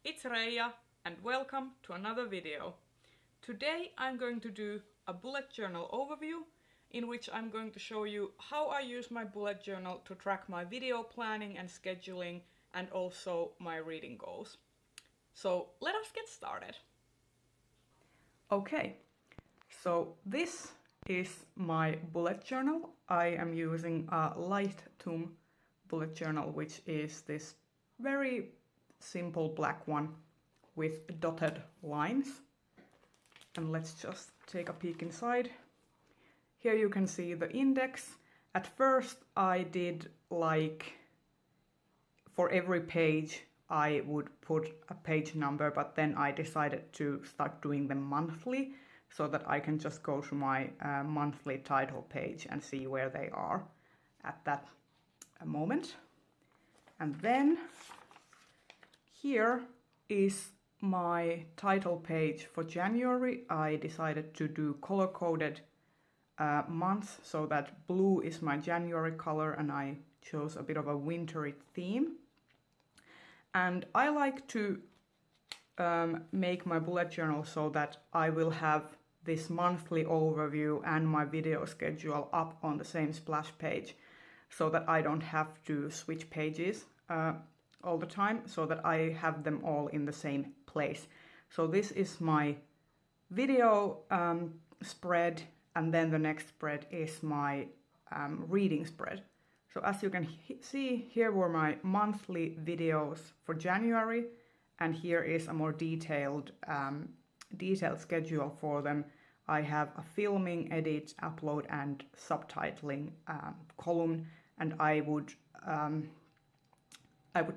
it's Reija and welcome to another video. Today I'm going to do a bullet journal overview in which I'm going to show you how I use my bullet journal to track my video planning and scheduling and also my reading goals. So let us get started. Okay, so this is my bullet journal. I am using a Lightroom bullet journal, which is this very simple black one with dotted lines. And let's just take a peek inside. Here you can see the index. At first I did for every page I would put a page number, but then I decided to start doing them monthly so that I can just go to my monthly title page and see where they are at that moment. And then here is my title page for January. I decided to do color-coded months so that blue is my January color and I chose a bit of a wintry theme. And I like to make my bullet journal so that I will have this monthly overview and my video schedule up on the same splash page so that I don't have to switch pages all the time, so that I have them all in the same place. So this is my video spread, and then the next spread is my reading spread. So as you can see, here were my monthly videos for January, and here is a more detailed schedule for them. I have a filming, edit, upload and subtitling column, and I would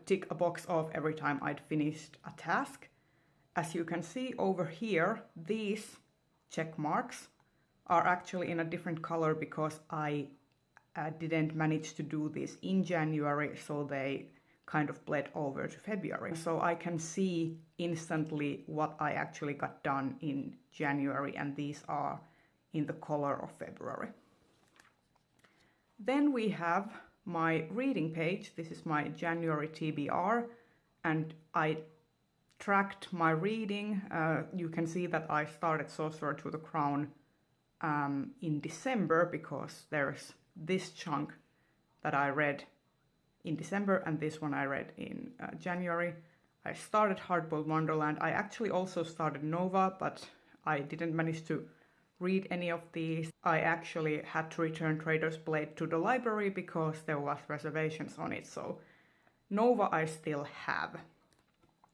tick a box off every time I'd finished a task. As you can see over here, these check marks are actually in a different color because I didn't manage to do this in January, so they kind of bled over to February. So I can see instantly what I actually got done in January, and these are in the color of February. Then we have my reading page. This is my January TBR, and I tracked my reading. You can see that I started Sorcerer to the Crown in December because there's this chunk that I read in December and this one I read in January. I started Hardboiled Wonderland. I actually also started Nova, but I didn't manage to read any of these. I actually had to return Trader's Blade to the library because there was reservations on it, so Nova I still have.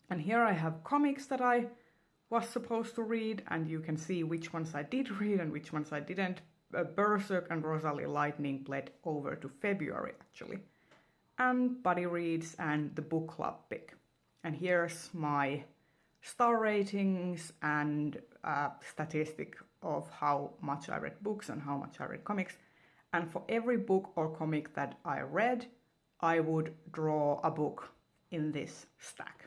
And here I have comics that I was supposed to read, and you can see which ones I did read and which ones I didn't. Berserk and Rosalie Lightning bled over to February actually. And Buddy Reads and the book club pick. And here's my star ratings and statistic of how much I read books and how much I read comics. And for every book or comic that I read, I would draw a book in this stack.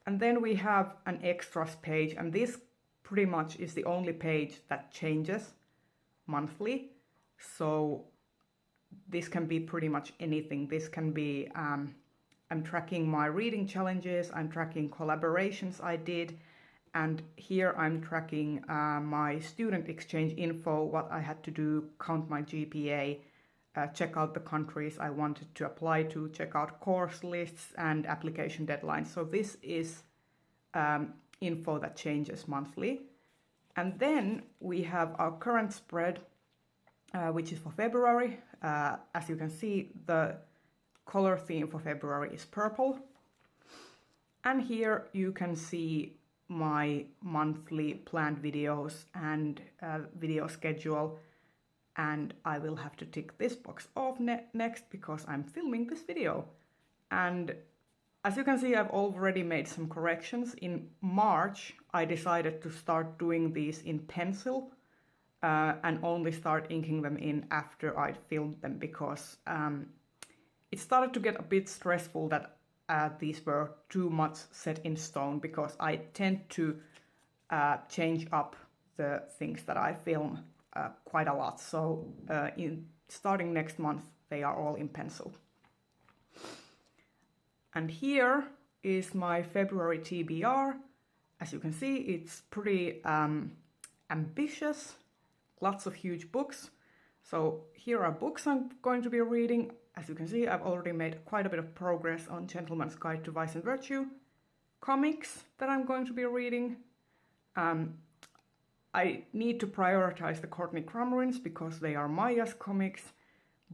And then we have an extras page, and this pretty much is the only page that changes monthly. So this can be pretty much anything. This can be, I'm tracking my reading challenges, I'm tracking collaborations I did, and here I'm tracking my student exchange info, what I had to do, count my GPA, check out the countries I wanted to apply to, check out course lists and application deadlines. So this is info that changes monthly. And then we have our current spread, which is for February. As you can see, the color theme for February is purple. And here you can see my monthly planned videos and video schedule. And I will have to tick this box off next because I'm filming this video. And as you can see, I've already made some corrections. In March, I decided to start doing these in pencil and only start inking them in after I'd filmed them because it started to get a bit stressful that these were too much set in stone, because I tend to change up the things that I film quite a lot. So starting next month, they are all in pencil. And here is my February TBR. As you can see, it's pretty ambitious, lots of huge books. So here are books I'm going to be reading. As you can see, I've already made quite a bit of progress on Gentleman's Guide to Vice and Virtue. Comics that I'm going to be reading. I need to prioritize the Courtney Crumrins because they are Maija's comics,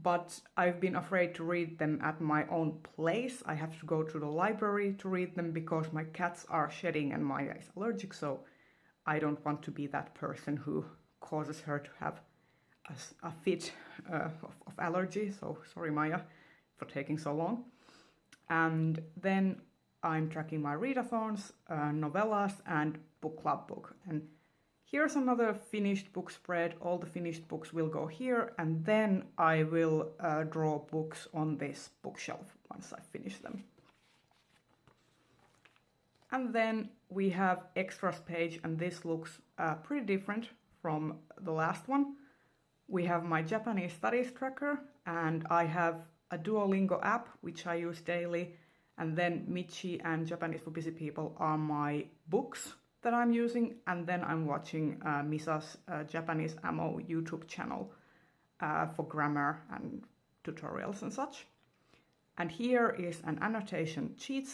but I've been afraid to read them at my own place. I have to go to the library to read them because my cats are shedding and Maija is allergic, so I don't want to be that person who causes her to have a fit of allergy. So sorry, Maija, for taking so long. And then I'm tracking my readathons, novellas, and book club book. And here's another finished book spread. All the finished books will go here, and then I will draw books on this bookshelf once I finish them. And then we have extras page, and this looks pretty different from the last one. We have my Japanese studies tracker, and I have a Duolingo app, which I use daily, and then Michi and Japanese for Busy People are my books that I'm using, and then I'm watching Misa's Japanese Ammo YouTube channel for grammar and tutorials and such. And here is an annotation cheat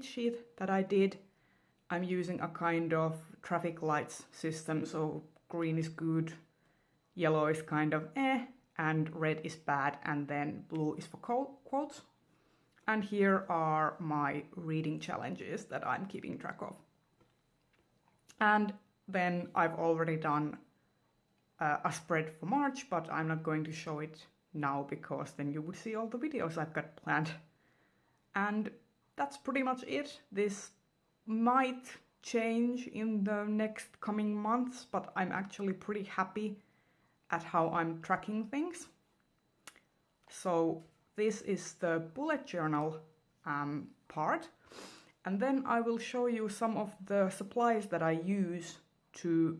sheet that I did. I'm using a kind of traffic lights system, so green is good, yellow is kind of and red is bad, and then blue is for quotes. And here are my reading challenges that I'm keeping track of. And then I've already done a spread for March, but I'm not going to show it now because then you would see all the videos I've got planned. And that's pretty much it. This might change in the next coming months, but I'm actually pretty happy at how I'm tracking things. So this is the bullet journal part. And then I will show you some of the supplies that I use to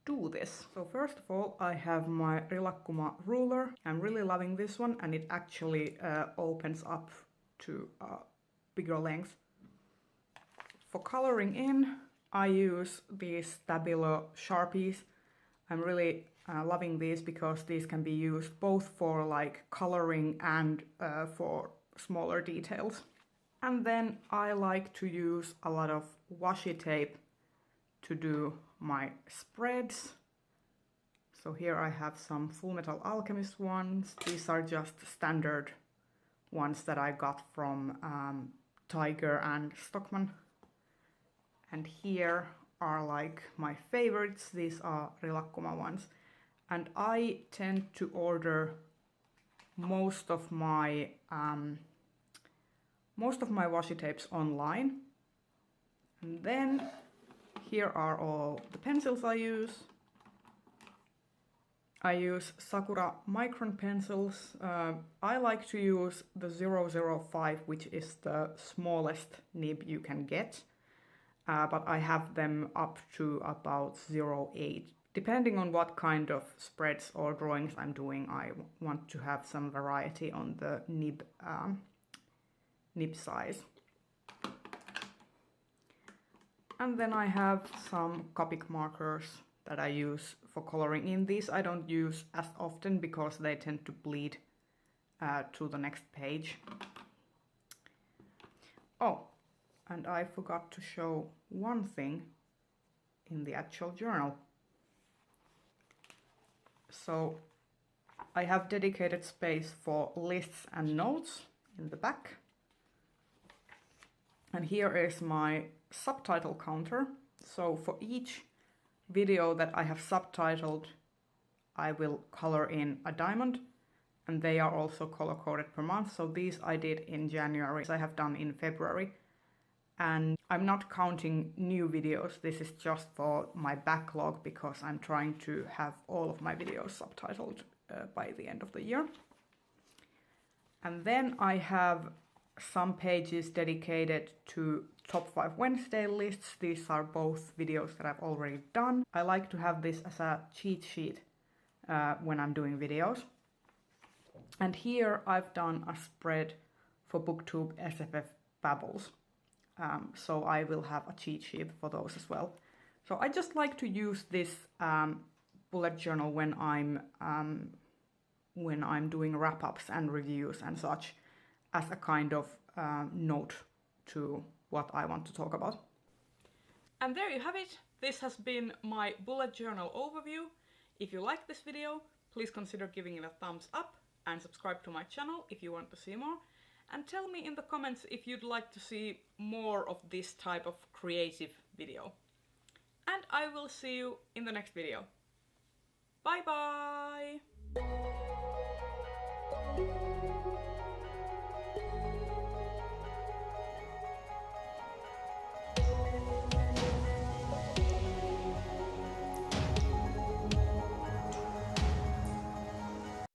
do this. So first of all, I have my Rilakkuma Ruler. I'm really loving this one, and it actually opens up to a bigger length. For coloring in, I use these Stabilo Sharpies. I'm really loving these because these can be used both for like coloring and for smaller details. And then I like to use a lot of washi tape to do my spreads. So here I have some Full Metal Alchemist ones. These are just standard ones that I got from Tiger and Stockman. And here are like my favorites. These are Rilakkuma ones. And I tend to order most of my washi tapes online. And then here are all the pencils I use. I use Sakura Micron pencils. I like to use the 005, which is the smallest nib you can get. But I have them up to about 0.8. Depending on what kind of spreads or drawings I'm doing, I want to have some variety on the nib size. And then I have some Copic markers that I use for coloring in. These I don't use as often because they tend to bleed to the next page. Oh, and I forgot to show one thing in the actual journal. So I have dedicated space for lists and notes in the back. And here is my subtitle counter. So for each video that I have subtitled, I will color in a diamond, and they are also color coded per month. So these I did in January, I have done in February. And I'm not counting new videos. This is just for my backlog because I'm trying to have all of my videos subtitled by the end of the year. And then I have some pages dedicated to Top 5 Wednesday lists. These are both videos that I've already done. I like to have this as a cheat sheet when I'm doing videos. And here I've done a spread for BookTube SFF Babbles. So I will have a cheat sheet for those as well. So I just like to use this bullet journal when I'm doing wrap-ups and reviews and such, as a kind of note to what I want to talk about. And there you have it. This has been my bullet journal overview. If you like this video, please consider giving it a thumbs up and subscribe to my channel if you want to see more. And tell me in the comments if you'd like to see more of this type of creative video. And I will see you in the next video. Bye bye!